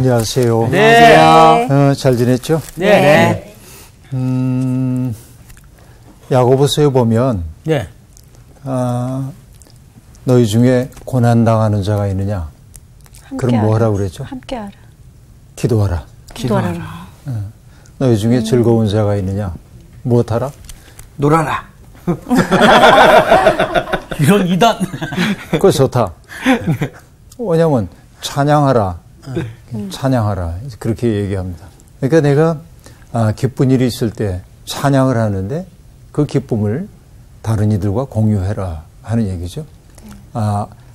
안녕하세요. 네. 안녕하세요. 잘 지냈죠? 네. 야고보서에 보면 네. 너희 중에 고난당하는 자가 있느냐? 그럼 뭐 하라고 그랬죠? 함께하라. 기도하라. 기도하라. 너희 중에 즐거운 자가 있느냐? 무엇하라? 놀아라. 이런 이단. 그거 좋다. 왜냐면 찬양하라. 찬양하라. 그렇게 얘기합니다. 그러니까 내가 기쁜 일이 있을 때 찬양을 하는데 그 기쁨을 다른 이들과 공유해라 하는 얘기죠.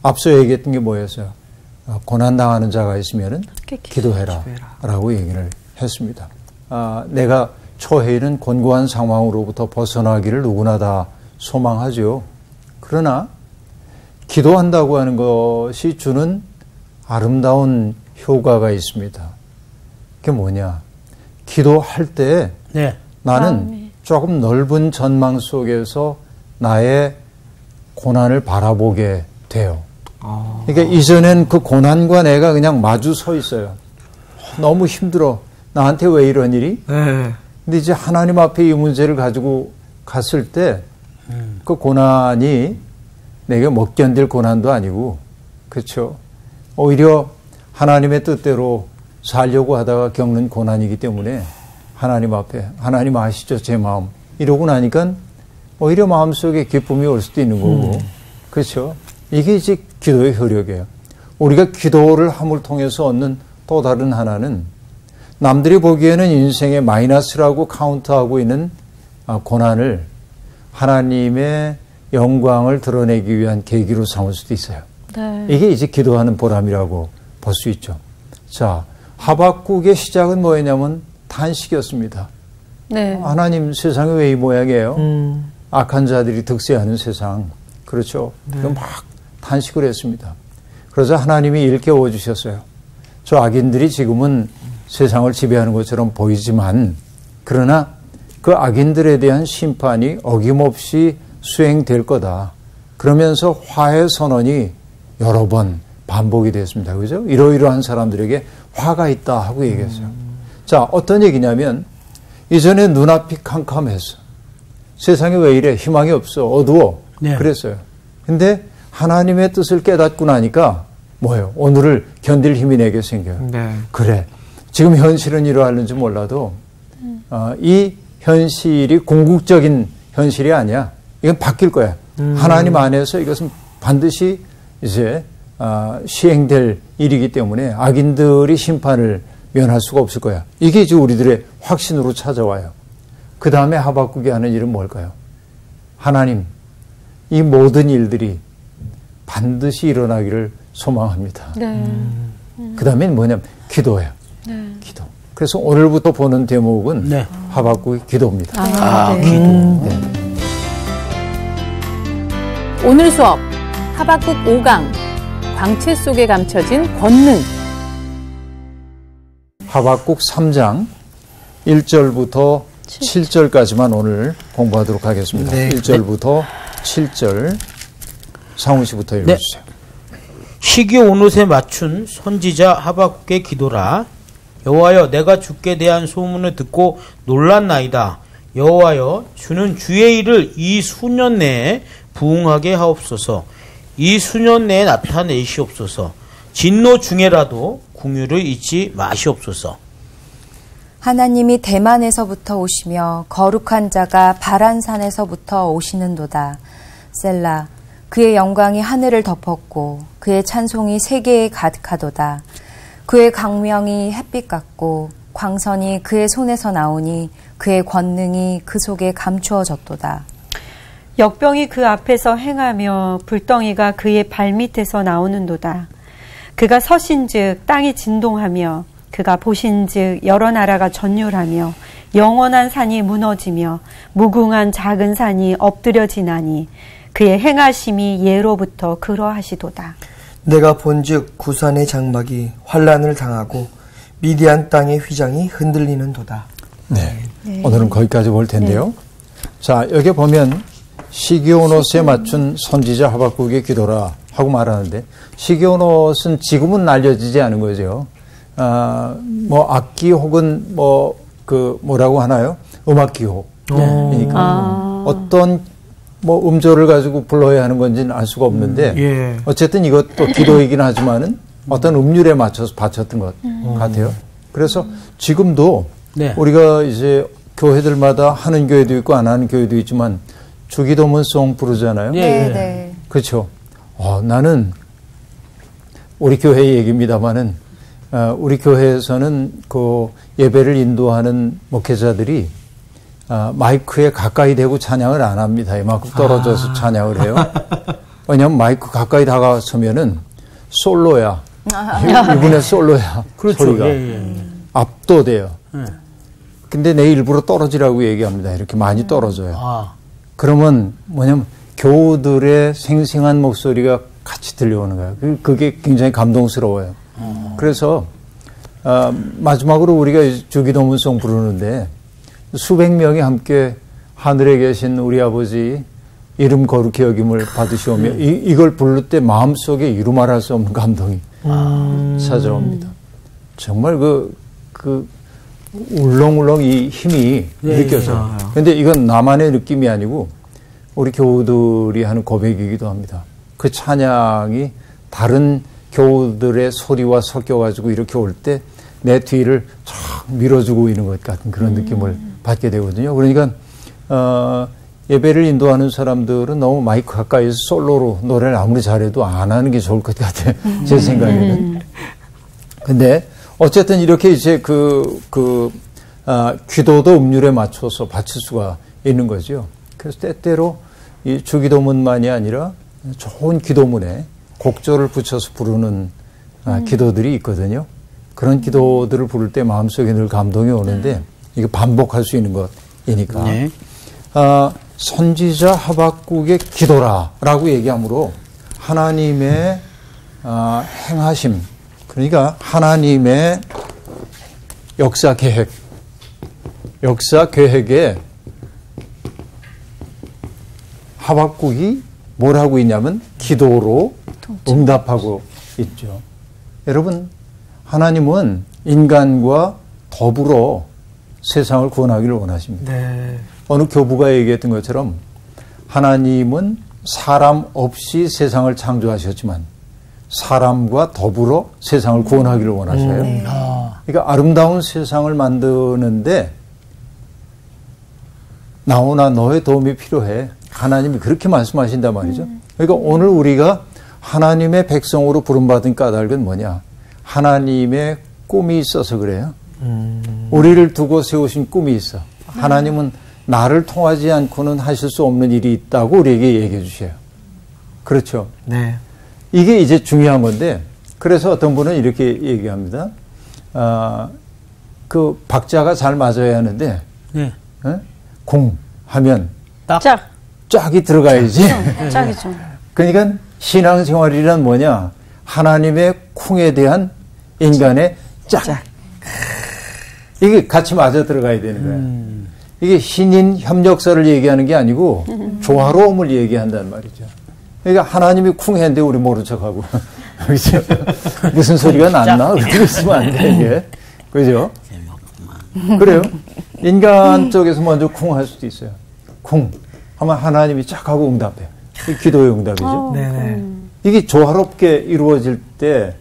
앞서 얘기했던 게 뭐였어요? 고난당하는 자가 있으면은 기도해라 라고 얘기를 했습니다. 내가 처해 있는 곤고한 상황으로부터 벗어나기를 누구나 다 소망하죠. 그러나 기도한다고 하는 것이 주는 아름다운 효과가 있습니다. 그게 뭐냐? 기도할 때 네. 나는 조금 넓은 전망 속에서 나의 고난을 바라보게 돼요. 그러니까 이전엔 그 고난과 내가 그냥 마주 서 있어요. 너무 힘들어. 나한테 왜 이런 일이? 네. 근데 이제 하나님 앞에 이 문제를 가지고 갔을 때 그 고난이 내가 못 견딜 고난도 아니고, 그렇죠? 오히려 하나님의 뜻대로 살려고 하다가 겪는 고난이기 때문에 하나님 앞에, 하나님 아시죠? 제 마음. 이러고 나니까 오히려 마음속에 기쁨이 올 수도 있는 거고, 그렇죠? 이게 이제 기도의 효력이에요. 우리가 기도를 함을 통해서 얻는 또 다른 하나는 남들이 보기에는 인생의 마이너스라고 카운트하고 있는 고난을 하나님의 영광을 드러내기 위한 계기로 삼을 수도 있어요. 네. 이게 이제 기도하는 보람이라고 볼 수 있죠. 자, 하박국의 시작은 뭐였냐면 탄식이었습니다. 네. 하나님, 세상이 왜 이 모양이에요? 악한 자들이 득세하는 세상. 그렇죠. 그럼 막 탄식을 했습니다. 그러자 하나님이 일깨워 주셨어요. 저 악인들이 지금은 세상을 지배하는 것처럼 보이지만, 그러나 그 악인들에 대한 심판이 어김없이 수행될 거다. 그러면서 화해 선언이 여러 번 반복이 됐습니다. 그죠? 이러이러한 사람들에게 화가 있다 하고 얘기했어요. 자, 어떤 얘기냐면, 이전에 눈앞이 캄캄했어. 세상에 왜 이래? 희망이 없어. 어두워. 네. 그랬어요. 근데 하나님의 뜻을 깨닫고 나니까 뭐예요? 오늘을 견딜 힘이 내게 생겨요. 네. 그래. 지금 현실은 이러하는지 몰라도 이 현실이 궁극적인 현실이 아니야. 이건 바뀔 거야. 하나님 안에서 이것은 반드시 이제 시행될 일이기 때문에 악인들이 심판을 면할 수가 없을 거야. 이게 이제 우리들의 확신으로 찾아와요. 그 다음에 하박국이 하는 일은 뭘까요? 하나님, 이 모든 일들이 반드시 일어나기를 소망합니다. 네. 그 다음엔 뭐냐면 기도예요. 네. 기도. 그래서 오늘부터 보는 대목은 네. 하박국의 기도입니다. 네. 기도. 네. 오늘 수업 하박국 5강 광채 속에 감춰진 권능. 하박국 3장 1절부터 7절까지만 오늘 공부하도록 하겠습니다. 네. 1절부터 7절 상훈 씨부터 읽어주세요. 시기 온옷에 맞춘 선지자 하박국의 기도라. 여호와여, 내가 주께 대한 소문을 듣고 놀랐나이다. 여호와여, 주는 주의 일을 이 수년 내에 부응하게 하옵소서. 이 수년 내에 나타내시옵소서. 진노 중에라도 궁유를 잊지 마시옵소서. 하나님이 대만에서부터 오시며 거룩한 자가 바란산에서부터 오시는도다. 셀라. 그의 영광이 하늘을 덮었고 그의 찬송이 세계에 가득하도다. 그의 광명이 햇빛 같고 광선이 그의 손에서 나오니 그의 권능이 그 속에 감추어졌도다. 역병이 그 앞에서 행하며 불덩이가 그의 발밑에서 나오는도다. 그가 서신즉 땅이 진동하며 그가 보신즉 여러 나라가 전율하며 영원한 산이 무너지며 무궁한 작은 산이 엎드려지나니 그의 행하심이 예로부터 그러하시도다. 내가 본즉 구산의 장막이 환란을 당하고 미디안 땅의 휘장이 흔들리는도다. 네. 오늘은 거기까지 볼 텐데요. 자, 여기 보면 시기온옷에 맞춘 선지자 하박국의 기도라 하고 말하는데, 시기온옷은 지금은 알려지지 않은 거죠. 뭐 악기 혹은 뭐 그 뭐라고 하나요? 음악 기호. 그러니까 어떤 뭐 음조를 가지고 불러야 하는 건지는 알 수가 없는데 예. 어쨌든 이것도 기도이긴 하지만은 어떤 음률에 맞춰서 바쳤던 것 같아요. 그래서 지금도 네. 우리가 이제 교회들마다 하는 교회도 있고 안 하는 교회도 있지만 주기도문송 부르잖아요. 예. 네, 네. 그렇죠. 나는 우리 교회 얘기입니다만은 우리 교회에서는 그 예배를 인도하는 목회자들이 마이크에 가까이 대고 찬양을 안 합니다. 이만큼 떨어져서 찬양을 해요. 왜냐하면 마이크 가까이 다가서면은 솔로야. 이분의 솔로야. 그렇죠. 소리가 압도돼요. 예. 근데 내 일부러 떨어지라고 얘기합니다. 이렇게 많이 떨어져요. 아. 그러면 뭐냐면 교우들의 생생한 목소리가 같이 들려오는 거예요. 그게 굉장히 감동스러워요. 그래서 마지막으로 우리가 주기도문송 부르는데 수백 명이 함께 하늘에 계신 우리 아버지 이름 거룩히 여김을 받으시오며 이걸 부를 때 마음속에 이루 말할 수 없는 감동이 찾아옵니다. 정말 그 울렁울렁 이 힘이 느껴져요. 그런데 이건 나만의 느낌이 아니고 우리 교우들이 하는 고백이기도 합니다. 그 찬양이 다른 교우들의 소리와 섞여가지고 이렇게 올 때 내 뒤를 쫙 밀어주고 있는 것 같은 그런 느낌을 받게 되거든요. 그러니까 예배를 인도하는 사람들은 너무 마이크 가까이서 솔로로 노래를 아무리 잘해도 안 하는 게 좋을 것 같아요. 제 생각에는. 근데 어쨌든 이렇게 이제 기도도 음률에 맞춰서 바칠 수가 있는 거죠. 그래서 때때로 이 주기도문만이 아니라 좋은 기도문에 곡조를 붙여서 부르는 기도들이 있거든요. 그런 기도들을 부를 때 마음속에 늘 감동이 오는데 이거 반복할 수 있는 것이니까. 네. 선지자 하박국의 기도라라고 얘기하므로 하나님의 행하심, 그러니까 하나님의 역사 계획에 하박국이 뭘 하고 있냐면 기도로 응답하고 있죠. 여러분, 하나님은 인간과 더불어 세상을 구원하기를 원하십니다. 네. 어느 교부가 얘기했던 것처럼 하나님은 사람 없이 세상을 창조하셨지만 사람과 더불어 세상을 구원하기를 원하셔요. 그러니까 아름다운 세상을 만드는데 나오나 너의 도움이 필요해. 하나님이 그렇게 말씀하신단 말이죠. 그러니까 오늘 우리가 하나님의 백성으로 부름받은 까닭은 뭐냐? 하나님의 꿈이 있어서 그래요. 우리를 두고 세우신 꿈이 있어. 하나님은 나를 통하지 않고는 하실 수 없는 일이 있다고 우리에게 얘기해 주셔요. 그렇죠? 네. 이게 이제 중요한 건데, 그래서 어떤 분은 이렇게 얘기합니다. 그 박자가 잘 맞아야 하는데, 네. 공 하면 짝이 들어가야지. 짝이죠. 그러니까 신앙생활이란 뭐냐? 하나님의 쿵에 대한 인간의 짝. 이게 같이 맞아 들어가야 되는 거예요. 이게 신인 협력사를 얘기하는 게 아니고 조화로움을 얘기한단 말이죠. 그러니까 하나님이 쿵했는데 우리 모른 척하고 그렇죠? 무슨 소리가 났나? 그렇게 있으면 안 돼, 이게. 그죠? 그래요. 인간 쪽에서 먼저 쿵 할 수도 있어요. 쿵 하면 하나님이 쫙 하고 응답해. 기도의 응답이죠. 네네. 이게 조화롭게 이루어질 때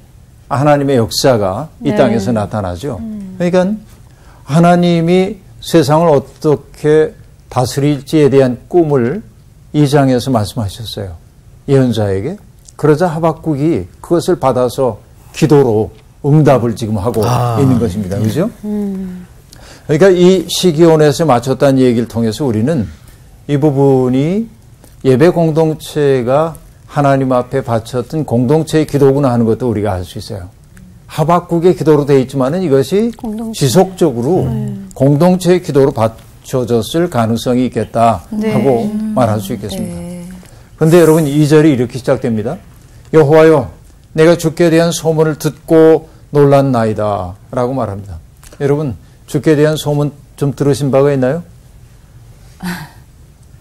하나님의 역사가 이 땅에서 나타나죠. 그러니까 하나님이 세상을 어떻게 다스릴지에 대한 꿈을 2장에서 말씀하셨어요. 예언자에게. 그러자 하박국이 그것을 받아서 기도로 응답을 지금 하고 있는 것입니다. 그죠? 그러니까 이 시기온에서 맞췄다는 얘기를 통해서 우리는 이 부분이 예배 공동체가 하나님 앞에 바쳤던 공동체의 기도구나 하는 것도 우리가 알 수 있어요. 하박국의 기도로 되어 있지만은 이것이 지속적으로 공동체의 기도로 받쳐졌을 가능성이 있겠다 하고 말할 수 있겠습니다. 그런데 여러분 2절이 이렇게 시작됩니다. 여호와여 내가 주께 대한 소문을 듣고 놀랐나이다 라고 말합니다. 여러분 주께 대한 소문 좀 들으신 바가 있나요?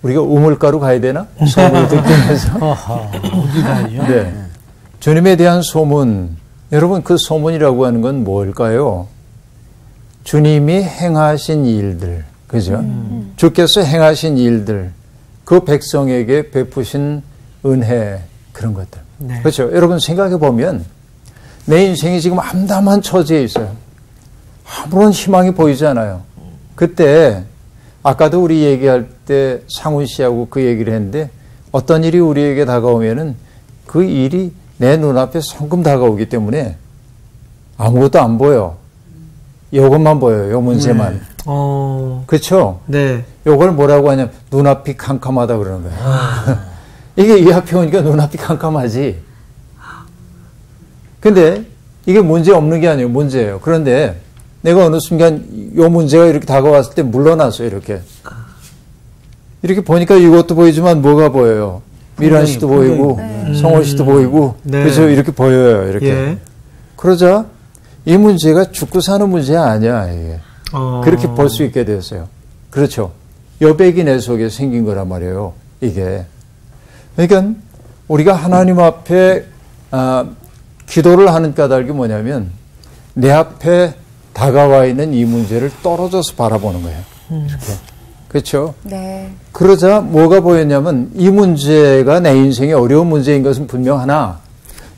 우리가 우물가로 가야 되나? 소문을 듣기 위해서. 어디 가야죠? 네. 주님에 대한 소문, 여러분 그 소문이라고 하는 건 뭘까요? 주님이 행하신 일들, 그죠? 주께서 행하신 일들, 그 백성에게 베푸신 은혜, 그런 것들. 네. 그렇죠? 여러분 생각해 보면 내 인생이 지금 암담한 처지에 있어요. 아무런 희망이 보이지 않아요. 그때 아까도 우리 얘기할 때 상훈 씨하고 그 얘기를 했는데 어떤 일이 우리에게 다가오면은 그 일이 내 눈앞에 성큼 다가오기 때문에 아무것도 안 보여. 요것만 보여요. 요 문제만. 그렇죠? 네. 요걸 뭐라고 하냐면 눈앞이 캄캄하다 그러는 거예요. 이게 이 앞에 오니까 눈앞이 캄캄하지. 근데 이게 문제 없는 게 아니에요. 문제예요. 그런데 내가 어느 순간 요 문제가 이렇게 다가왔을 때 물러났어요. 이렇게 보니까 이것도 보이지만 뭐가 보여요? 미란 씨도 보이고 성원 씨도 보이고 그죠? 이렇게 보여요. 이렇게. 예. 그러자 이 문제가 죽고 사는 문제 아니야. 이게. 그렇게 볼 수 있게 되었어요. 그렇죠. 여백이 내 속에 생긴 거란 말이에요. 이게. 그러니까 우리가 하나님 앞에 기도를 하는 까닭이 뭐냐면 내 앞에 다가와 있는 이 문제를 떨어져서 바라보는 거예요. 이렇게. 그렇죠? 네. 그러자 뭐가 보였냐면 이 문제가 내 인생의 어려운 문제인 것은 분명하나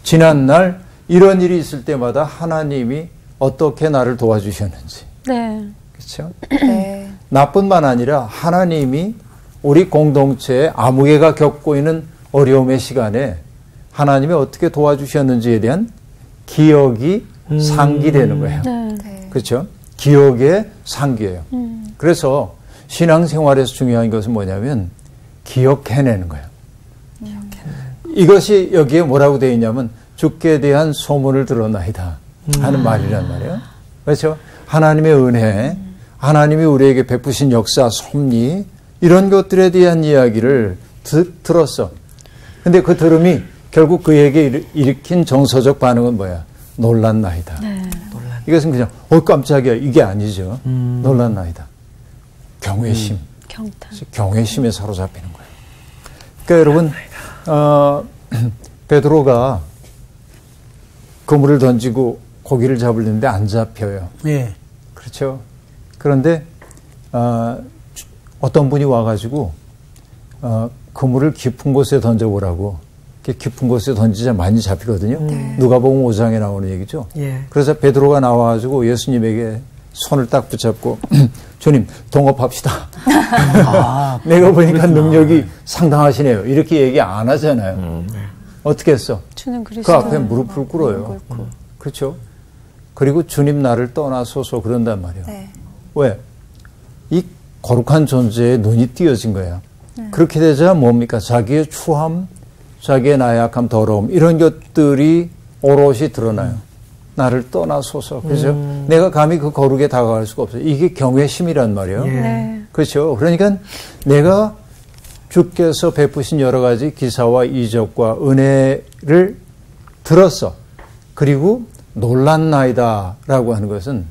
지난날 이런 일이 있을 때마다 하나님이 어떻게 나를 도와주셨는지. 네. 그렇죠? 네. 나뿐만 아니라 하나님이 우리 공동체에 아무개가 겪고 있는 어려움의 시간에 하나님이 어떻게 도와주셨는지에 대한 기억이 상기되는 거예요. 네. 그렇죠? 기억의 상기예요. 그래서 신앙생활에서 중요한 것은 뭐냐면 기억해내는 거예요. 이것이 여기에 뭐라고 되어 있냐면 주께 대한 소문을 들었나이다 하는 말이란 말이에요. 그렇죠? 하나님의 은혜, 하나님이 우리에게 베푸신 역사, 섭리 이런 것들에 대한 이야기를 들었어. 근데 그 들음이 결국 그에게 일으킨 정서적 반응은 뭐야? 놀랐나이다. 네. 이것은 그냥 깜짝이야 이게 아니죠. 놀랐나이다. 경외심. 경탄. 경외심에 사로잡히는 거예요. 그러니까 여러분 베드로가 그물을 던지고 고기를 잡으려는데 안 잡혀요. 예. 그렇죠. 그런데 어떤 분이 와가지고 그물을 깊은 곳에 던져보라고. 깊은 곳에 던지자 많이 잡히거든요. 누가복음 5장에 나오는 얘기죠. 예. 그래서 베드로가 나와가지고 예수님에게 손을 딱 붙잡고 주님 동업합시다. 내가 보니까 능력이 상당하시네요. 이렇게 얘기 안 하잖아요. 어떻게 했어? 주는 그리스도. 그 앞에 무릎을 꿇어요. 그렇죠. 그리고 주님 나를 떠나소서 그런단 말이에요. 네. 왜? 이 거룩한 존재에 눈이 띄어진 거야. 그렇게 되자 뭡니까? 자기의 추함, 자기의 나약함, 더러움 이런 것들이 오롯이 드러나요. 나를 떠나소서. 그죠? 내가 감히 그 거룩에 다가갈 수가 없어요. 이게 경외심이란 말이에요. 예. 네. 그렇죠. 그러니까 내가 주께서 베푸신 여러 가지 기사와 이적과 은혜를 들었어. 그리고 놀랐나이다 라고 하는 것은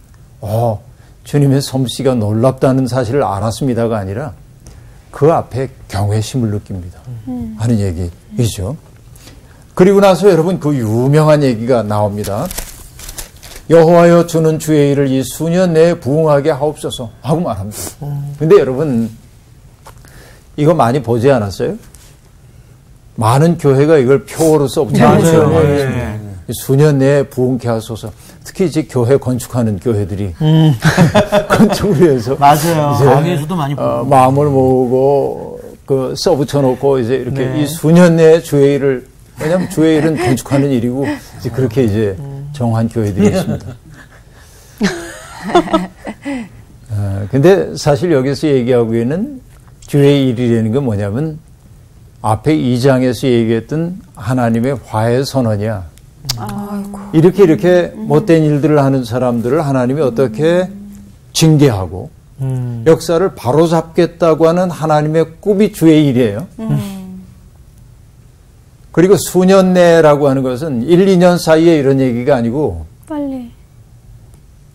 주님의 솜씨가 놀랍다는 사실을 알았습니다가 아니라 그 앞에 경외심을 느낍니다 하는 얘기이죠. 그리고 나서 여러분 그 유명한 얘기가 나옵니다. 여호와여 주는 주의 일을 이 수년 내에 부응하게 하옵소서 하고 말합니다. 근데 여러분 이거 많이 보지 않았어요? 많은 교회가 이걸 표어로서 붙여놨어요. 수년 내에 부응케 하소서. 특히 이제 교회 건축하는 교회들이 건축을 위해서 맞아요. 강의에서도 많이 보고 마음을 모으고 그 써붙여놓고 이제 이렇게 이 수년 내에 주의 일을 왜냐하면 주의 일은 건축하는 일이고 이제 그렇게 이제 정한 교회들이 있습니다. 근데 사실 여기서 얘기하고 있는 주의 일이라는 건 뭐냐면 앞에 2장에서 얘기했던 하나님의 화해 선언이야. 이렇게 못된 일들을 하는 사람들을 하나님이 어떻게 징계하고 역사를 바로잡겠다고 하는 하나님의 꿈이 주의 일이에요. 그리고 수년 내라고 하는 것은 1, 2년 사이에 이런 얘기가 아니고 빨리.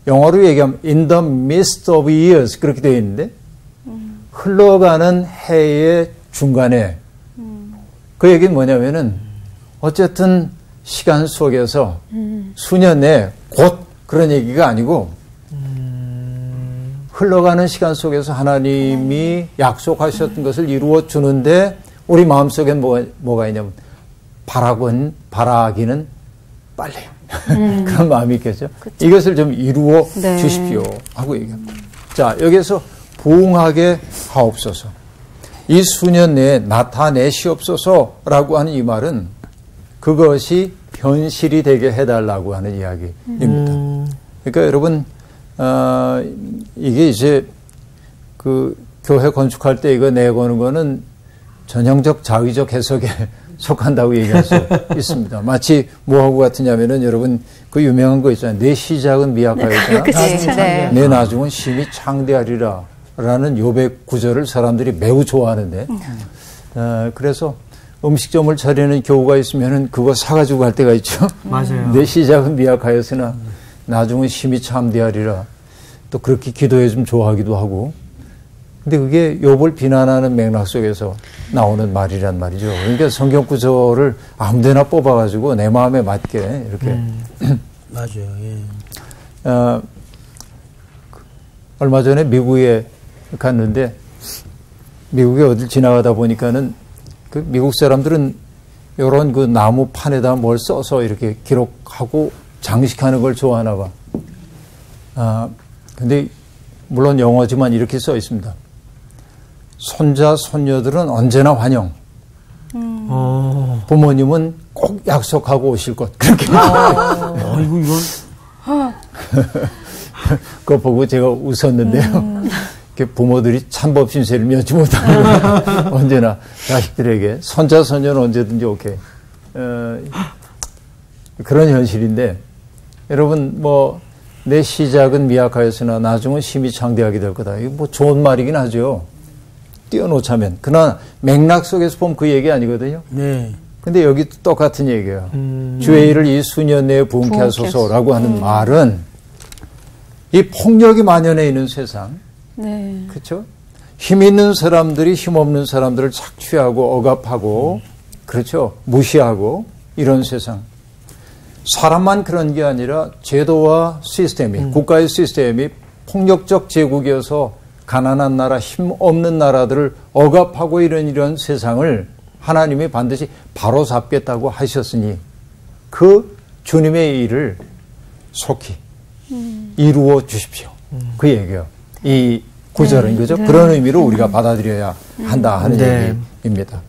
영어로 얘기하면 in the midst of years 그렇게 되어 있는데 흘러가는 해의 중간에 그 얘기는 뭐냐면은 어쨌든 시간 속에서 수년 내에 곧 그런 얘기가 아니고 흘러가는 시간 속에서 하나님이 약속하셨던 것을 이루어 주는데 우리 마음속에 뭐가 있냐면 바라기는 빨리 그런 마음이 있겠죠. 그쵸. 이것을 좀 이루어 네. 주십시오 하고 얘기합니다. 자, 여기서 부응하게 하옵소서. 이 수년 내에 나타내시옵소서라고 하는 이 말은 그것이 현실이 되게 해달라고 하는 이야기입니다. 그러니까 여러분 이게 이제 그 교회 건축할 때 이거 내거는 거는 전형적 자의적 해석에 속한다고 얘기할 수 있습니다. 마치 뭐하고 같으냐면은 여러분 그 유명한 거 있잖아요. 내 시작은 미약하였으나 내 나중은 심히 창대하리라 라는 욥의 구절을 사람들이 매우 좋아하는데 그래서 음식점을 차리는 교우가 있으면은 그거 사가지고 갈 때가 있죠. 맞아요. 내 시작은 미약하였으나 나중은 심히 참대하리라. 또 그렇게 기도해 좀 좋아하기도 하고. 근데 그게 욥을 비난하는 맥락 속에서 나오는 말이란 말이죠. 그러니까 성경 구절을 아무데나 뽑아가지고 내 마음에 맞게 이렇게. 맞아요. 예. 얼마 전에 미국에 갔는데 미국에 어딜 지나가다 보니까는 그 미국 사람들은 이런 그 나무 판에다 뭘 써서 이렇게 기록하고 장식하는 걸 좋아하나 봐. 근데 물론 영어지만 이렇게 써 있습니다. 손자, 손녀들은 언제나 환영. 부모님은 꼭 약속하고 오실 것. 그렇게. 아이고, 이건. 그거 보고 제가 웃었는데요. 부모들이 참법 신세를 면치 못하고 언제나 자식들에게 손자, 손녀는 언제든지 오케이. 그런 현실인데 여러분 뭐 내 시작은 미약하였으나 나중은 심히 창대하게 될 거다. 이거 뭐 좋은 말이긴 하죠. 띄워놓자면. 그러나 맥락 속에서 보면 그 얘기 아니거든요. 네. 근데 여기 똑같은 얘기예요. 주의 일을 이 수년 내에 부응케 하소서라고 하는 말은 이 폭력이 만연해 있는 세상. 네. 그렇죠? 힘 있는 사람들이 힘 없는 사람들을 착취하고 억압하고 그렇죠? 무시하고 이런 세상. 사람만 그런 게 아니라 제도와 시스템이 국가의 시스템이 폭력적 제국이어서 가난한 나라, 힘 없는 나라들을 억압하고 이런 세상을 하나님이 반드시 바로잡겠다고 하셨으니 그 주님의 일을 속히 이루어 주십시오. 그 얘기예요. 이 구절은 그죠? 네. 그런 의미로 우리가 받아들여야 한다 하는 네. 얘기입니다.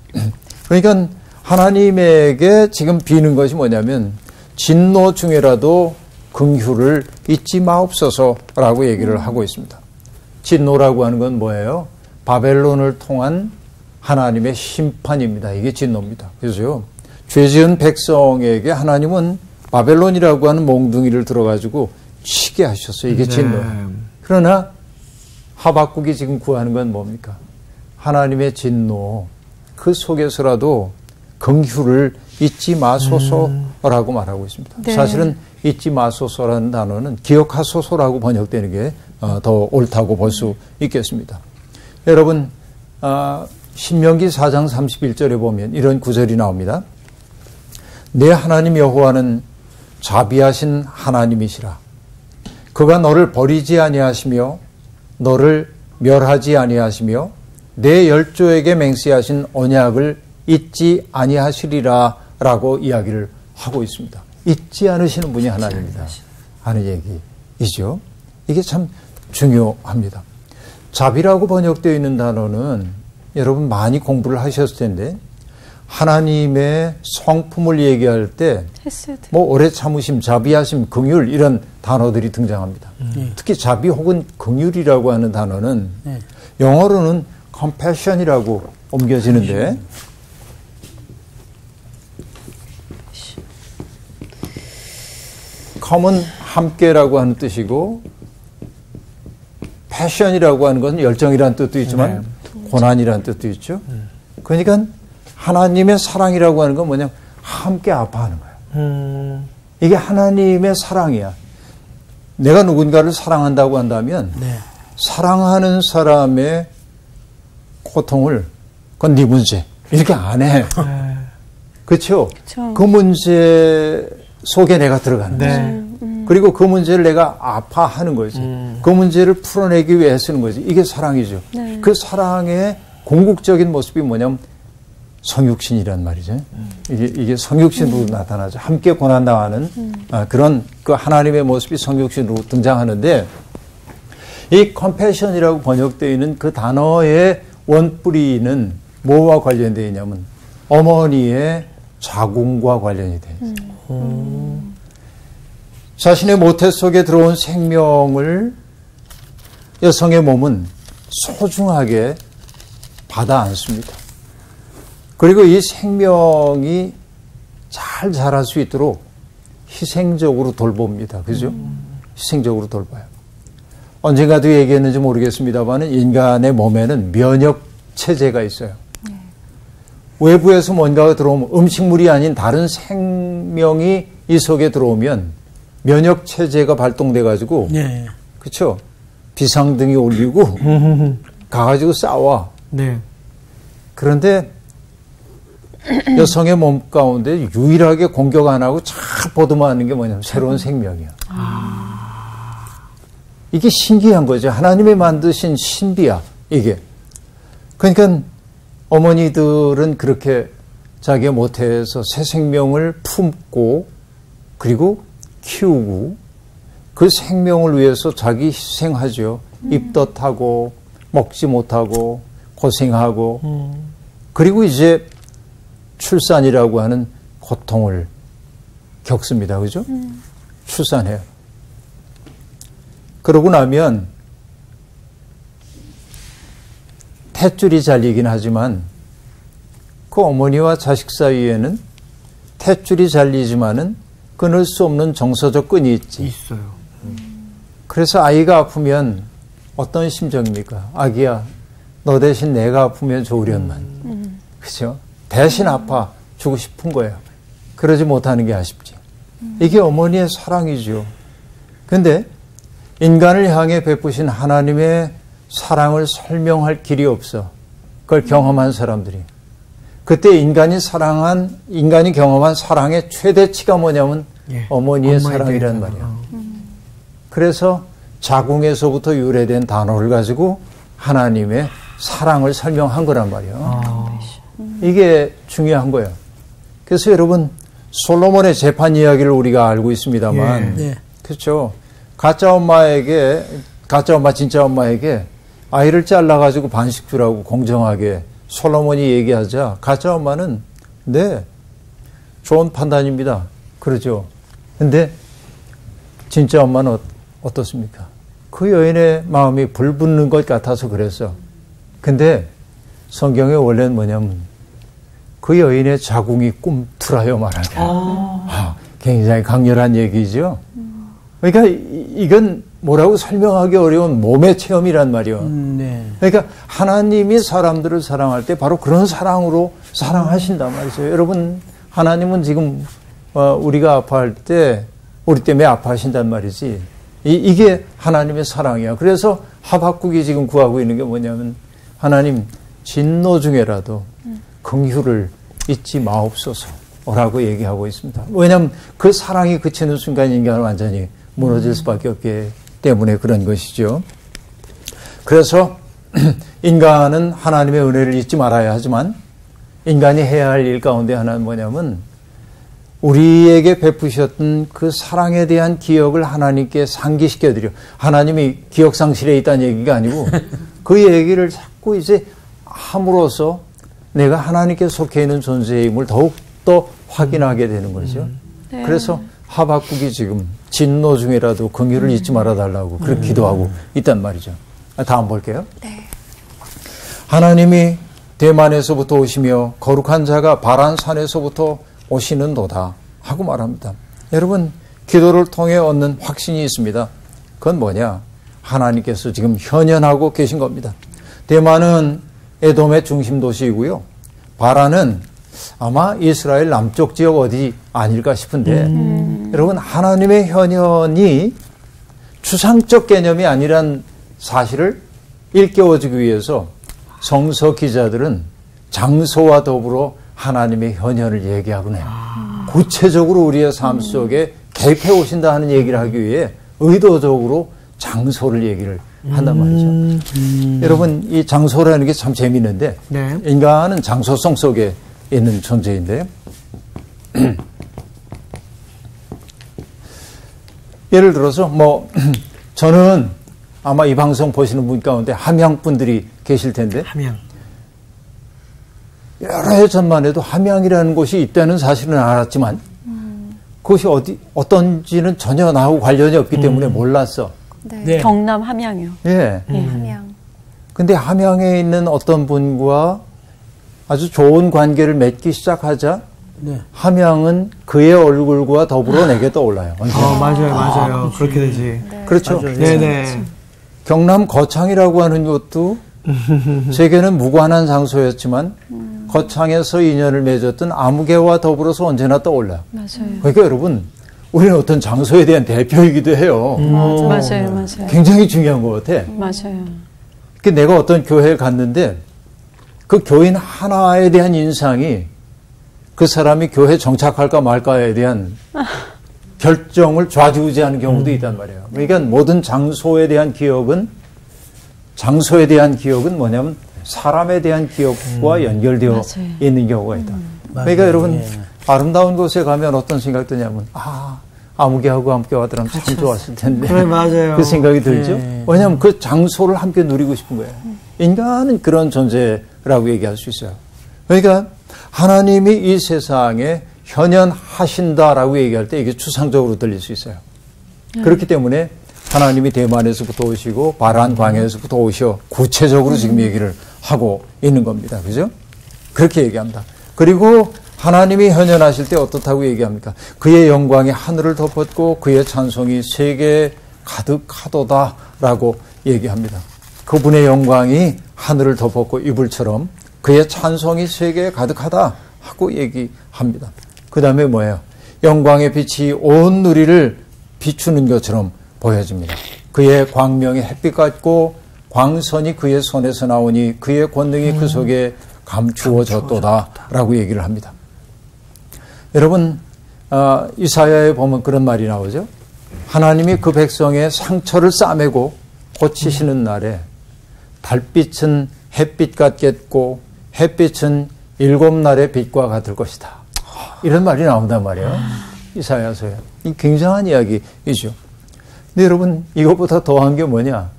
그러니까 하나님에게 지금 비는 것이 뭐냐면 진노 중에라도 긍휼을 잊지 마옵소서라고 얘기를 하고 있습니다. 진노라고 하는 건 뭐예요? 바벨론을 통한 하나님의 심판입니다. 이게 진노입니다. 그래서요, 죄 지은 백성에게 하나님은 바벨론이라고 하는 몽둥이를 들어가지고 치게 하셨어요. 이게 진노예요. 네. 그러나 하박국이 지금 구하는 건 뭡니까? 하나님의 진노, 그 속에서라도 긍휼을 잊지 마소서라고 말하고 있습니다. 네. 사실은 잊지 마소서라는 단어는 기억하소서라고 번역되는 게 더 옳다고 볼 수 있겠습니다. 여러분, 신명기 4장 31절에 보면 이런 구절이 나옵니다. 내 하나님 여호와는 자비하신 하나님이시라. 그가 너를 버리지 아니하시며 너를 멸하지 아니하시며 내 열조에게 맹세하신 언약을 잊지 아니하시리라 라고 이야기를 하고 있습니다. 잊지 않으시는 분이 하나님이다 하는 얘기이죠. 이게 참 중요합니다. 자비라고 번역되어 있는 단어는 여러분 많이 공부를 하셨을 텐데 하나님의 성품을 얘기할 때 뭐 오래 참으심, 자비하심, 긍휼 이런 단어들이 등장합니다. 특히 자비 혹은 긍휼이라고 하는 단어는 영어로는 compassion이라고 옮겨지는데 com은 함께라고 하는 뜻이고 passion이라고 하는 것은 열정이라는 뜻도 있지만 고난이라는 뜻도 있죠. 그러니까 하나님의 사랑이라고 하는 건 뭐냐, 함께 아파하는 거예요. 이게 하나님의 사랑이야. 내가 누군가를 사랑한다고 한다면 사랑하는 사람의 고통을 그건 네 문제 이렇게 안 해. 그렇죠? 그쵸. 그 문제 속에 내가 들어가는 거지. 그리고 그 문제를 내가 아파하는 거지. 그 문제를 풀어내기 위해 쓰는 거지. 이게 사랑이죠. 네. 그 사랑의 궁극적인 모습이 뭐냐면 성육신이란 말이죠. 이게 성육신으로 나타나죠. 함께 고난당하는 그런 그 하나님의 모습이 성육신으로 등장하는데, 이 컴패션이라고 번역되어 있는 그 단어의 원뿌리는 뭐와 관련되어 있냐면 어머니의 자궁과 관련이 되어 있어요. 자신의 모태 속에 들어온 생명을 여성의 몸은 소중하게 받아 안습니다. 그리고 이 생명이 잘 자랄 수 있도록 희생적으로 돌봅니다. 그죠? 희생적으로 돌봐요. 언젠가도 얘기했는지 모르겠습니다만 인간의 몸에는 면역 체제가 있어요. 외부에서 뭔가가 들어오면, 음식물이 아닌 다른 생명이 이 속에 들어오면 면역 체제가 발동돼 가지고 네. 그렇죠? 비상등이 울리고 가가지고 싸워. 네. 그런데 여성의 몸 가운데 유일하게 공격 안 하고 잘 보듬어하는 게 뭐냐면 새로운 생명이야. 이게 신기한 거죠. 하나님이 만드신 신비야, 이게. 그러니까 어머니들은 그렇게 자기의 모태에서 새 생명을 품고 그리고 키우고 그 생명을 위해서 자기 희생하죠. 입덧하고 먹지 못하고 고생하고 그리고 이제 출산이라고 하는 고통을 겪습니다. 그죠? 출산해요. 그러고 나면 탯줄이 잘리긴 하지만 그 어머니와 자식 사이에는 탯줄이 잘리지만은 끊을 수 없는 정서적 끈이 있지. 있어요. 그래서 아이가 아프면 어떤 심정입니까? 아기야, 너 대신 내가 아프면 좋으련만. 그죠? 대신 아파 주고 싶은 거예요. 그러지 못하는 게 아쉽지. 이게 어머니의 사랑이죠. 근데 인간을 향해 베푸신 하나님의 사랑을 설명할 길이 없어. 그걸 경험한 사람들이. 그때 인간이 경험한 사랑의 최대치가 뭐냐면 어머니의 사랑이란 말이야. 그래서 자궁에서부터 유래된 단어를 가지고 하나님의 사랑을 설명한 거란 말이야. 이게 중요한 거예요. 그래서 여러분, 솔로몬의 재판 이야기를 우리가 알고 있습니다만, 그렇죠. 가짜 엄마 진짜 엄마에게 아이를 잘라가지고 반씩 주라고 공정하게 솔로몬이 얘기하자 가짜 엄마는 네, 좋은 판단입니다. 그러죠. 근데 진짜 엄마는 어떻습니까? 그 여인의 마음이 불붙는 것 같아서 그랬어. 근데 성경의 원래는 뭐냐면 그 여인의 자궁이 꿈틀하여 말하게. 굉장히 강렬한 얘기죠. 그러니까 이건 뭐라고 설명하기 어려운 몸의 체험이란 말이요. 네. 그러니까 하나님이 사람들을 사랑할 때 바로 그런 사랑으로 사랑하신단 말이죠. 여러분, 하나님은 지금 우리가 아파할 때 우리 때문에 아파하신단 말이지. 이게 하나님의 사랑이야. 그래서 하박국이 지금 구하고 있는 게 뭐냐면 하나님, 진노 중에라도 긍휼을 잊지 마옵소서라고 얘기하고 있습니다. 왜냐하면 그 사랑이 그치는 순간 인간은 완전히 무너질 수밖에 없기 때문에 그런 것이죠. 그래서 인간은 하나님의 은혜를 잊지 말아야 하지만 인간이 해야 할 일 가운데 하나는 뭐냐면 우리에게 베푸셨던 그 사랑에 대한 기억을 하나님께 상기시켜드려. 하나님이 기억상실에 있다는 얘기가 아니고 그 얘기를 자꾸 이제 함으로써 내가 하나님께 속해 있는 존재임을 더욱더 확인하게 되는 거죠. 네. 그래서 하박국이 지금 진노 중에라도 긍휼을 잊지 말아달라고 그렇게 기도하고 있단 말이죠. 다음 볼게요. 네. 하나님이 대만에서부터 오시며 거룩한 자가 바란산에서부터 오시는도다 하고 말합니다. 여러분, 기도를 통해 얻는 확신이 있습니다. 그건 뭐냐? 하나님께서 지금 현현하고 계신 겁니다. 대만은 에돔의 중심 도시이고요. 바란은 아마 이스라엘 남쪽 지역 어디 아닐까 싶은데 여러분, 하나님의 현현이 추상적 개념이 아니란 사실을 일깨워주기 위해서 성서 기자들은 장소와 더불어 하나님의 현현을 얘기하곤 해요. 구체적으로 우리의 삶 속에 개입해 오신다 하는 얘기를 하기 위해 의도적으로 장소를 얘기를 한단 말이죠. 여러분, 이 장소라는 게 참 재미있는데 네. 인간은 장소성 속에 있는 존재인데요. 예를 들어서 저는 아마 이 방송 보시는 분 가운데 함양 분들이 계실 텐데 함양. 여러 해 전만 해도 함양이라는 곳이 있다는 사실은 알았지만 그것이 어떤지는 전혀 나하고 관련이 없기 때문에 몰랐어. 네. 경남 함양이요. 예. 함양. 근데 함양에 있는 어떤 분과 아주 좋은 관계를 맺기 시작하자 네. 함양은 그의 얼굴과 더불어 내게 떠올라요. 맞아요. 그렇게 되지. 그렇죠. 네네. 경남 거창이라고 하는 곳도 제게는 무관한 장소였지만 거창에서 인연을 맺었던 아무개와 더불어서 언제나 떠올라요. 맞아요. 그러니까 여러분, 우리는 어떤 장소에 대한 대표이기도 해요. 맞아요. 굉장히 중요한 것 같아. 맞아요. 내가 어떤 교회에 갔는데 그 교인 하나에 대한 인상이 그 사람이 교회에 정착할까 말까에 대한 결정을 좌지우지하는 경우도 있단 말이에요. 그러니까 모든 장소에 대한 기억은 뭐냐면 사람에 대한 기억과 연결되어 맞아요. 있는 경우가 있다. 그러니까 여러분, 아름다운 곳에 가면 어떤 생각 드냐면 아무개하고 함께 와더라면 참 좋았을 텐데. 그래, 맞아요. 그 생각이 들죠. 네. 왜냐하면 그 장소를 함께 누리고 싶은 거예요. 인간은 그런 존재라고 얘기할 수 있어요. 그러니까 하나님이 이 세상에 현현하신다라고 얘기할 때 이게 추상적으로 들릴 수 있어요. 그렇기 때문에 하나님이 대만에서부터 오시고 바란 광야에서부터 오셔 구체적으로 지금 얘기를 하고 있는 겁니다. 그죠? 그렇게 얘기합니다. 그리고 하나님이 현현하실 때 어떻다고 얘기합니까? 그의 영광이 하늘을 덮었고 그의 찬송이 세계에 가득하도다라고 얘기합니다. 그분의 영광이 하늘을 덮었고 이불처럼 그의 찬송이 세계에 가득하다 하고 얘기합니다. 그 다음에 뭐예요? 영광의 빛이 온 누리를 비추는 것처럼 보여집니다. 그의 광명이 햇빛 같고 광선이 그의 손에서 나오니 그의 권능이 그 속에 감추어졌도다라고 얘기를 합니다. 여러분, 이사야에 보면 그런 말이 나오죠. 하나님이 그 백성의 상처를 싸매고 고치시는 날에 달빛은 햇빛 같겠고 햇빛은 7날의 빛과 같을 것이다. 이런 말이 나온단 말이에요. 이사야서에. 이 굉장한 이야기이죠. 근데 여러분, 이것보다 더한 게 뭐냐?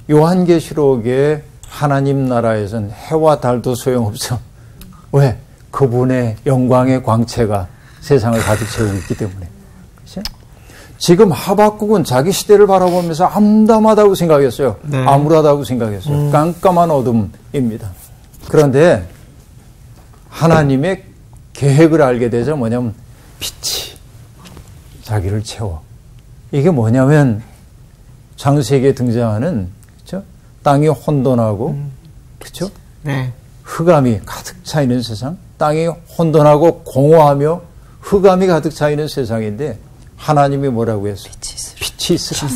요한계시록에 하나님 나라에선 해와 달도 소용없어. 왜? 그분의 영광의 광채가 세상을 가득 채우고 있기 때문에. 그렇죠? 지금 하박국은 자기 시대를 바라보면서 암담하다고 생각했어요. 네. 암울하다고 생각했어요. 깜깜한 어둠입니다. 그런데 하나님의 계획을 알게 되자 뭐냐면 빛이 자기를 채워. 이게 뭐냐면 창세기에 등장하는, 그렇죠? 땅이 혼돈하고, 그렇죠? 네. 흑암이 가득 차 있는 세상, 땅이 혼돈하고 공허하며 흑암이 가득 차 있는 세상인데 하나님이 뭐라고 했어요? 빛이 있으라.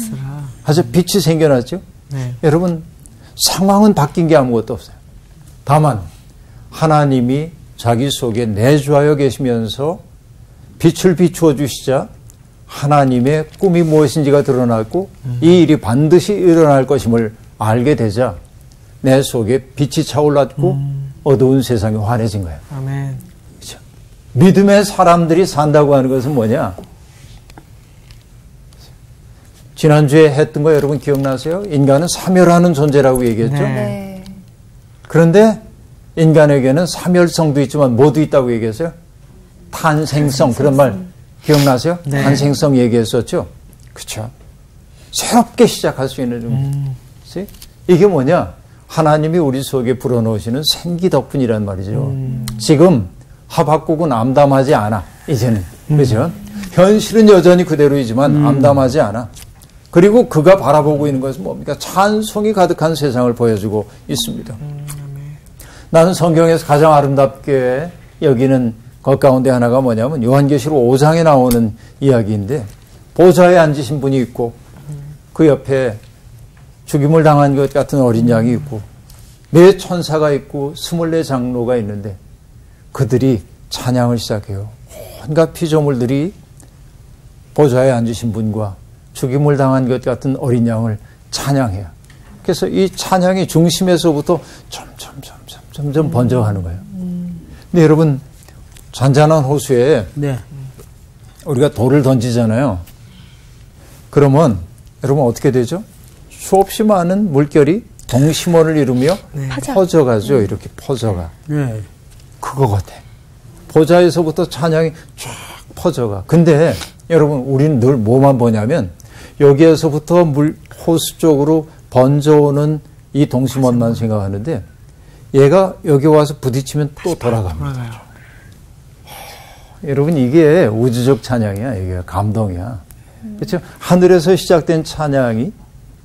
아주 빛이 생겨났죠? 네. 여러분, 상황은 바뀐 게 아무것도 없어요. 다만 하나님이 자기 속에 내주하여 계시면서 빛을 비추어 주시자 하나님의 꿈이 무엇인지가 드러났고 이 일이 반드시 일어날 것임을 알게 되자 내 속에 빛이 차올랐고 어두운 세상이 환해진 거예요. 아멘. 그렇죠? 믿음의 사람들이 산다고 하는 것은 뭐냐? 지난주에 했던 거 여러분 기억나세요? 인간은 사멸하는 존재라고 얘기했죠? 네. 그런데 인간에게는 사멸성도 있지만 뭐도 있다고 얘기했어요? 탄생성. 그런 말 기억나세요? 네. 탄생성 얘기했었죠? 그렇죠? 새롭게 시작할 수 있는 이게 뭐냐? 하나님이 우리 속에 불어넣으시는 생기 덕분이란 말이죠. 지금 하박국은 암담하지 않아. 이제는. 그렇죠? 현실은 여전히 그대로이지만 암담하지 않아. 그리고 그가 바라보고 있는 것은 뭡니까? 찬송이 가득한 세상을 보여주고 있습니다. 나는 성경에서 가장 아름답게 여기는 것 가운데 하나가 뭐냐면 요한계시록 5장에 나오는 이야기인데 보좌에 앉으신 분이 있고 그 옆에 죽임을 당한 것 같은 어린 양이 있고 4 천사가 있고 24 장로가 있는데 그들이 찬양을 시작해요. 온갖 피조물들이 보좌에 앉으신 분과 죽임을 당한 것 같은 어린 양을 찬양해요. 그래서 이 찬양의 중심에서부터 점점 번져가는 거예요. 근데 여러분, 잔잔한 호수에 네. 우리가 돌을 던지잖아요. 그러면 여러분 어떻게 되죠? 수없이 많은 물결이 동심원을 이루며 퍼져가죠. 이렇게 퍼져가. 네. 그거 같아. 보좌에서부터 찬양이 쫙 퍼져가. 근데 여러분, 우리는 늘 뭐만 보냐면 여기에서부터 호수 쪽으로 번져오는 이 동심원만 생각하는데 얘가 여기 와서 부딪히면 또 돌아갑니다. 여러분, 이게 우주적 찬양이야. 이게 감동이야. 그렇죠? 하늘에서 시작된 찬양이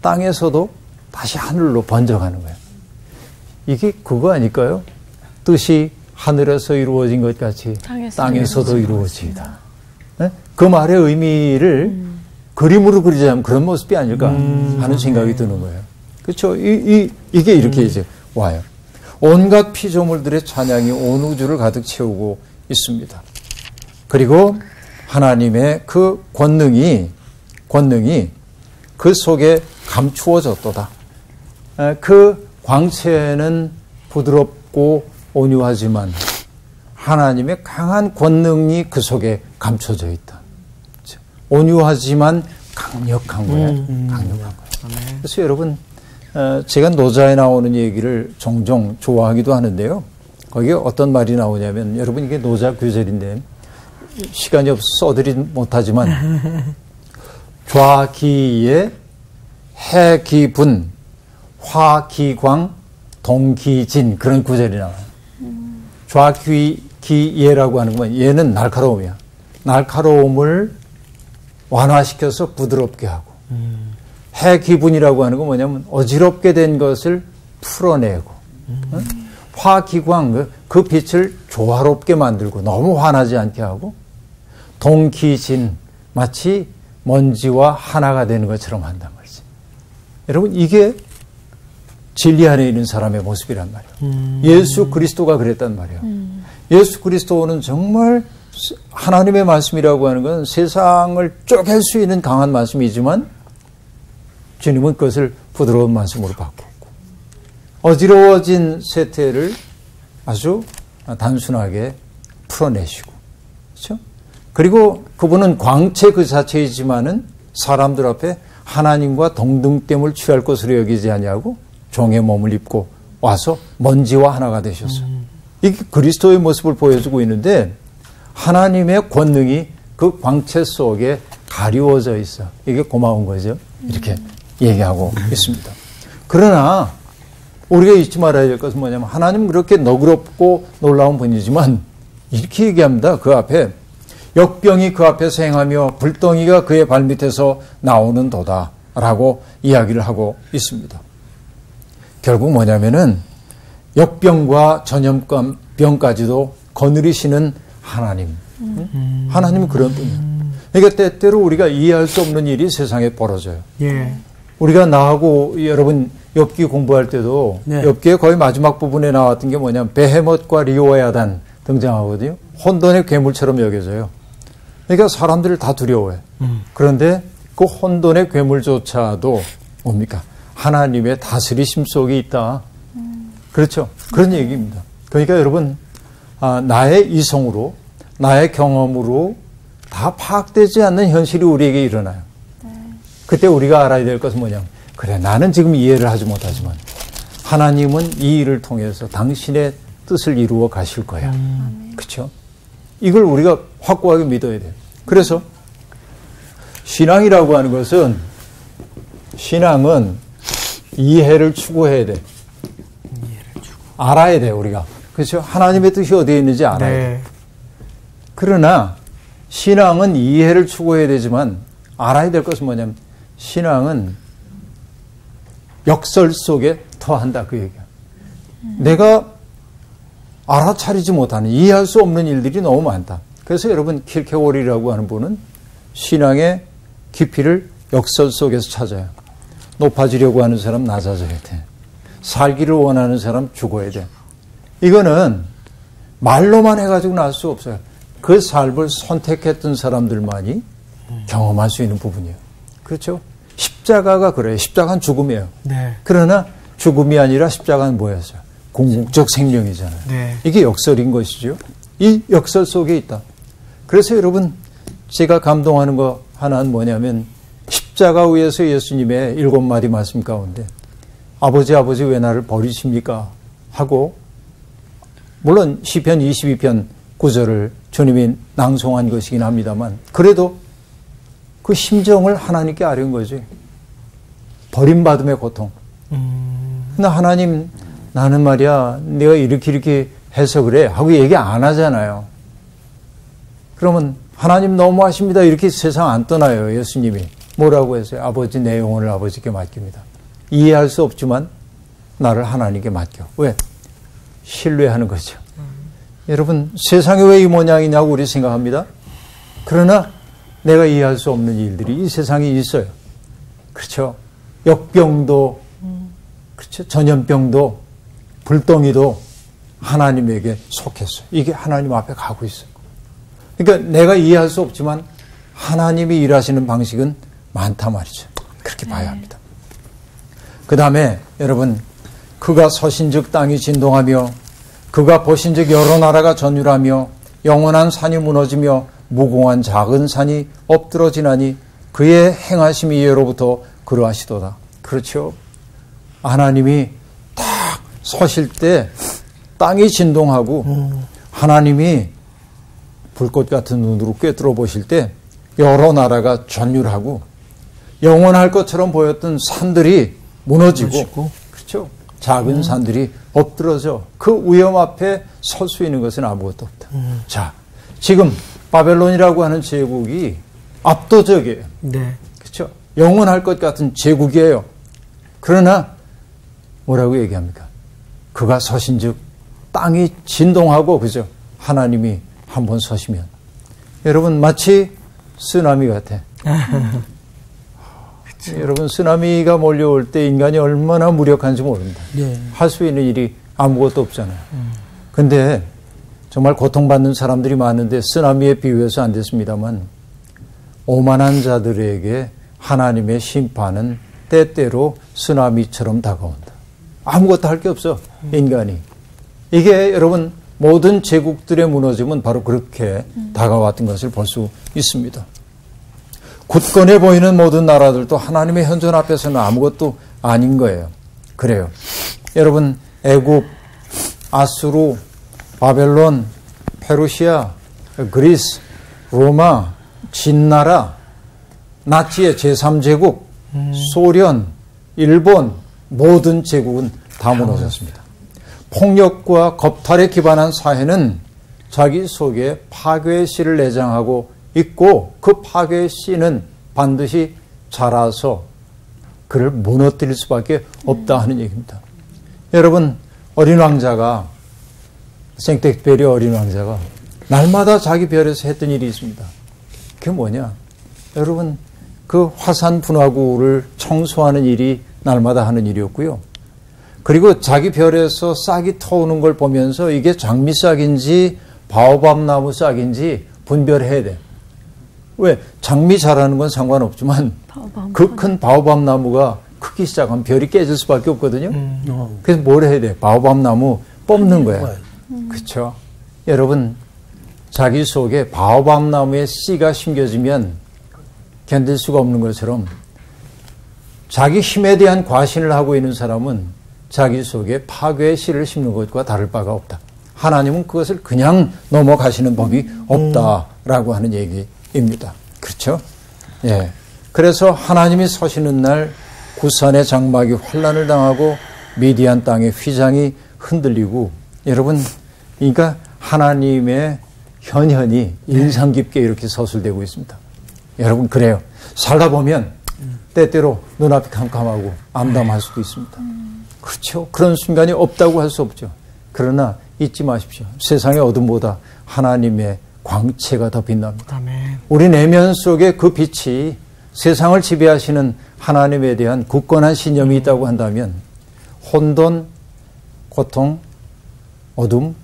땅에서도 다시 하늘로 번져가는 거예요. 이게 그거 아닐까요? 뜻이 하늘에서 이루어진 것 같이 땅에서도 이루어지이다. 네? 그 말의 의미를 그림으로 그리자면 그런 모습이 아닐까 하는 생각이 드는 거예요. 그렇죠? 이게 이렇게 이제 와요. 온갖 피조물들의 찬양이 온 우주를 가득 채우고 있습니다. 그리고 하나님의 그 권능이 그 속에 감추어졌도다. 그 광채는 부드럽고 온유하지만 하나님의 강한 권능이 그 속에 감춰져 있다. 온유하지만 강력한 거예요. 강력한 거예요. 그래서 여러분, 제가 노자에 나오는 얘기를 종종 좋아하기도 하는데요. 거기에 어떤 말이 나오냐면, 여러분, 이게 노자 구절인데 시간이 없어서 써드리지 못하지만 좌기에 해기분 화기광 동기진, 그런 구절이 나와요. 좌기예라고 하는 건 얘는 날카로움이야. 날카로움을 완화시켜서 부드럽게 하고, 해기분이라고 하는 건 뭐냐면 어지럽게 된 것을 풀어내고, 화기광, 그 빛을 조화롭게 만들고 너무 환하지 않게 하고, 동기진, 마치 먼지와 하나가 되는 것처럼 한단 말이지. 여러분, 이게 진리 안에 있는 사람의 모습이란 말이에요. 예수 그리스도가 그랬단 말이에요. 예수 그리스도는 정말 하나님의 말씀이라고 하는 건 세상을 쪼갤 수 있는 강한 말씀이지만 주님은 그것을 부드러운 말씀으로 바꾸고, 어지러워진 세태를 아주 단순하게 풀어내시고, 그렇죠? 그리고 그분은 광채 그 자체이지만은 사람들 앞에 하나님과 동등됨을 취할 것으로 여기지 아니하고 종의 몸을 입고 와서 먼지와 하나가 되셨어요. 이게 그리스도의 모습을 보여주고 있는데 하나님의 권능이 그 광채 속에 가리워져 있어. 이게 고마운 거죠. 이렇게 얘기하고 있습니다. 그러나 우리가 잊지 말아야 될 것은 뭐냐면, 하나님은 그렇게 너그럽고 놀라운 분이지만 이렇게 얘기합니다. 그 앞에 역병이 그 앞에서 행하며 불덩이가 그의 발밑에서 나오는 도다라고 이야기를 하고 있습니다. 결국 뭐냐면은 역병과 전염병까지도 거느리시는 하나님. 하나님은 그런 분이에요. 그러니까 때때로 우리가 이해할 수 없는 일이 세상에 벌어져요. 예. 우리가 나하고 여러분 욥기 공부할 때도 네. 욥기의 거의 마지막 부분에 나왔던 게 뭐냐면 베헤못과 리오야단 등장하거든요. 혼돈의 괴물처럼 여겨져요. 그러니까 사람들을 다 두려워해. 그런데 그 혼돈의 괴물조차도 뭡니까? 하나님의 다스리심 속에 있다. 그렇죠? 그런 얘기입니다. 그러니까 여러분, 나의 이성으로, 나의 경험으로 다 파악되지 않는 현실이 우리에게 일어나요. 그때 우리가 알아야 될 것은 뭐냐면, 그래, 나는 지금 이해를 하지 못하지만 하나님은 이 일을 통해서 당신의 뜻을 이루어 가실 거야. 그렇죠? 이걸 우리가 확고하게 믿어야 돼요. 그래서 신앙이라고 하는 것은, 신앙은 이해를 추구해야 돼. 알아야 돼, 우리가. 그렇죠? 하나님의 뜻이 어디에 있는지 알아야 돼. 그러나 신앙은 이해를 추구해야 되지만 알아야 될 것은 뭐냐면, 신앙은 역설 속에 더한다, 그 얘기야. 내가 알아차리지 못하는, 이해할 수 없는 일들이 너무 많다. 그래서 여러분, 킬케고리라고 하는 분은 신앙의 깊이를 역설 속에서 찾아요. 높아지려고 하는 사람 낮아져야 돼. 살기를 원하는 사람 죽어야 돼. 이거는 말로만 해가지고 나을 수 없어요. 그 삶을 선택했던 사람들만이 경험할 수 있는 부분이에요. 그렇죠? 십자가가 그래요. 십자가는 죽음이에요. 네. 그러나 죽음이 아니라 십자가는 뭐였어요? 궁극적 생명이잖아요. 네. 이게 역설인 것이죠. 이 역설 속에 있다. 그래서 여러분, 제가 감동하는 거 하나는 뭐냐면 십자가 위에서 예수님의 7마디 말씀 가운데 아버지 왜 나를 버리십니까? 하고, 물론 시편 22편 9절을 주님이 낭송한 것이긴 합니다만, 그래도 그 심정을 하나님께 아뢰는 거지. 버림받음의 고통. 나 하나님, 나는 말이야, 내가 이렇게 해서 그래 하고 얘기 안 하잖아요. 그러면 하나님 너무하십니다, 이렇게 세상 안 떠나요. 예수님이 뭐라고 했어요? 아버지, 내 영혼을 아버지께 맡깁니다. 이해할 수 없지만 나를 하나님께 맡겨. 왜? 신뢰하는 거죠. 여러분, 세상이 왜 이 모양이냐고 우리 생각합니다. 그러나 내가 이해할 수 없는 일들이 이 세상에 있어요. 그렇죠? 역병도, 그렇죠? 전염병도, 불덩이도 하나님에게 속했어요. 이게 하나님 앞에 가고 있어요. 그러니까 내가 이해할 수 없지만 하나님이 일하시는 방식은 많다 말이죠. 그렇게 봐야 합니다. 그 다음에 여러분, 그가 서신즉 땅이 진동하며 그가 보신즉 여러 나라가 전율하며 영원한 산이 무너지며 무공한 작은 산이 엎드러지나니 그의 행하심이 예로부터 그러하시도다. 그렇죠. 하나님이 딱 서실 때 땅이 진동하고 하나님이 불꽃 같은 눈으로 꿰뚫어 보실 때 여러 나라가 전율하고 영원할 것처럼 보였던 산들이 무너지고 그렇죠. 작은 산들이 엎드러져 그 위험 앞에 설 수 있는 것은 아무것도 없다. 자, 지금 바벨론이라고 하는 제국이 압도적이에요. 네. 그렇죠. 영원할 것 같은 제국이에요. 그러나 뭐라고 얘기합니까? 그가 서신즉 땅이 진동하고 그죠? 하나님이 한번 서시면 여러분 마치 쓰나미 같아. 여러분 쓰나미가 몰려올 때 인간이 얼마나 무력한지 모릅니다. 네. 할 수 있는 일이 아무것도 없잖아요. 근데 정말 고통받는 사람들이 많은데 쓰나미에 비유해서 안 됐습니다만 오만한 자들에게 하나님의 심판은 때때로 쓰나미처럼 다가온다. 아무것도 할 게 없어 인간이. 이게 여러분 모든 제국들의 무너짐은 바로 그렇게 다가왔던 것을 볼 수 있습니다. 굳건해 보이는 모든 나라들도 하나님의 현존 앞에서는 아무것도 아닌 거예요. 그래요. 여러분 애굽, 아수르, 바벨론, 페르시아, 그리스, 로마, 진나라, 나치의 제3제국, 소련, 일본 모든 제국은 다 무너졌습니다. 폭력과 겁탈에 기반한 사회는 자기 속에 파괴의 씨를 내장하고 있고 그 파괴의 씨는 반드시 자라서 그를 무너뜨릴 수밖에 없다 하는 얘기입니다. 여러분 어린 왕자가 생텍베리 어린 왕자가 날마다 자기 별에서 했던 일이 있습니다. 그게 뭐냐? 여러분 그 화산 분화구를 청소하는 일이 날마다 하는 일이었고요. 그리고 자기 별에서 싹이 터오는 걸 보면서 이게 장미싹인지 바오밥 나무 싹인지 분별해야 돼. 왜? 장미 자라는 건 상관없지만 그 큰 바오밥 나무가 크기 시작하면 별이 깨질 수밖에 없거든요. 그래서 뭘 해야 돼? 바오밥 나무 뽑는 거야. 그렇죠? 여러분 자기 속에 바오밥 나무의 씨가 심겨지면 견딜 수가 없는 것처럼 자기 힘에 대한 과신을 하고 있는 사람은 자기 속에 파괴의 씨를 심는 것과 다를 바가 없다. 하나님은 그것을 그냥 넘어가시는 법이 없다라고 하는 얘기입니다. 그렇죠? 예. 그래서 하나님이 서시는 날 구산의 장막이 환란을 당하고 미디안 땅의 휘장이 흔들리고 여러분 그러니까 하나님의 현현이 인상 깊게 이렇게 서술되고 있습니다. 여러분 그래요. 살다 보면 때때로 눈앞이 캄캄하고 암담할 수도 있습니다. 그렇죠. 그런 순간이 없다고 할 수 없죠. 그러나 잊지 마십시오. 세상의 어둠보다 하나님의 광채가 더 빛납니다. 아멘. 우리 내면 속에 그 빛이 세상을 지배하시는 하나님에 대한 굳건한 신념이 있다고 한다면 혼돈, 고통, 어둠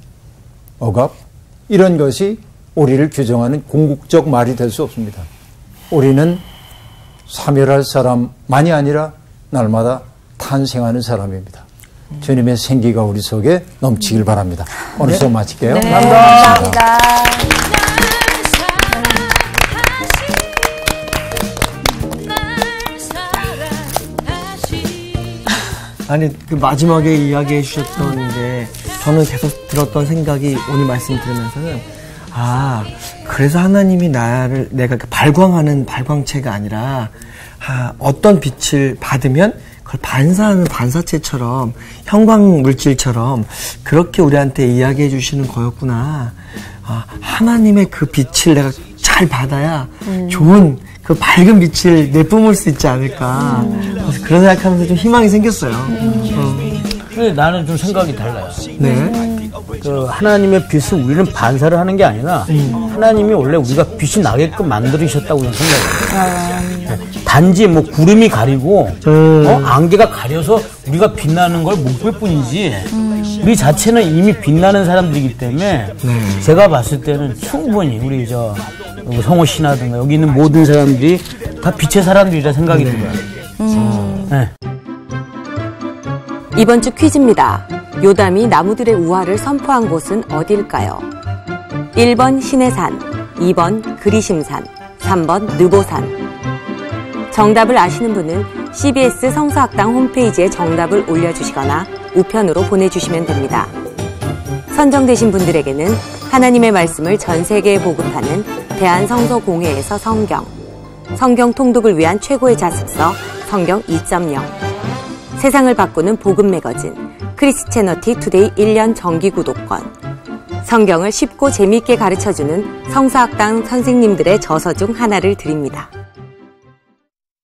억압 이런 것이 우리를 규정하는 궁극적 말이 될 수 없습니다. 우리는 사멸할 사람만이 아니라 날마다 탄생하는 사람입니다. 주님의 생기가 우리 속에 넘치길 바랍니다. 오늘 수업 마칠게요. 네, 감사합니다. 아니, 그 마지막에 이야기해 주셨던 게 저는 계속 들었던 생각이 오늘 말씀 들으면서는 그래서 하나님이 내가 발광하는 발광체가 아니라 어떤 빛을 받으면 그걸 반사하는 반사체처럼 형광 물질처럼 그렇게 우리한테 이야기해 주시는 거였구나. 하나님의 그 빛을 내가 잘 받아야 좋은 그 밝은 빛을 내뿜을 수 있지 않을까. 그래서 그런 생각하면서 좀 희망이 생겼어요. 근데 나는 좀 생각이 달라요. 네. 그 하나님의 빛을 우리는 반사를 하는 게 아니라 하나님이 원래 우리가 빛이 나게끔 만들으셨다고 저는 생각해요. 단지 뭐 구름이 가리고 안개가 가려서 우리가 빛나는 걸 못 볼 뿐이지 우리 자체는 이미 빛나는 사람들이기 때문에 제가 봤을 때는 충분히 우리 성호 씨나든가 여기 있는 모든 사람들이 다 빛의 사람들이라 생각이 들어요. 네. 이번 주 퀴즈입니다. 요담이 나무들의 우화를 선포한 곳은 어디일까요? 1번 시내산, 2번 그리심산, 3번 느보산. 정답을 아시는 분은 CBS 성서학당 홈페이지에 정답을 올려주시거나 우편으로 보내주시면 됩니다. 선정되신 분들에게는 하나님의 말씀을 전 세계에 보급하는 대한성서공회에서 성경 통독을 위한 최고의 자습서 성경 2.0, 세상을 바꾸는 복음 매거진 크리스채너티 투데이 1년 정기 구독권, 성경을 쉽고 재미있게 가르쳐주는 성서학당 선생님들의 저서 중 하나를 드립니다.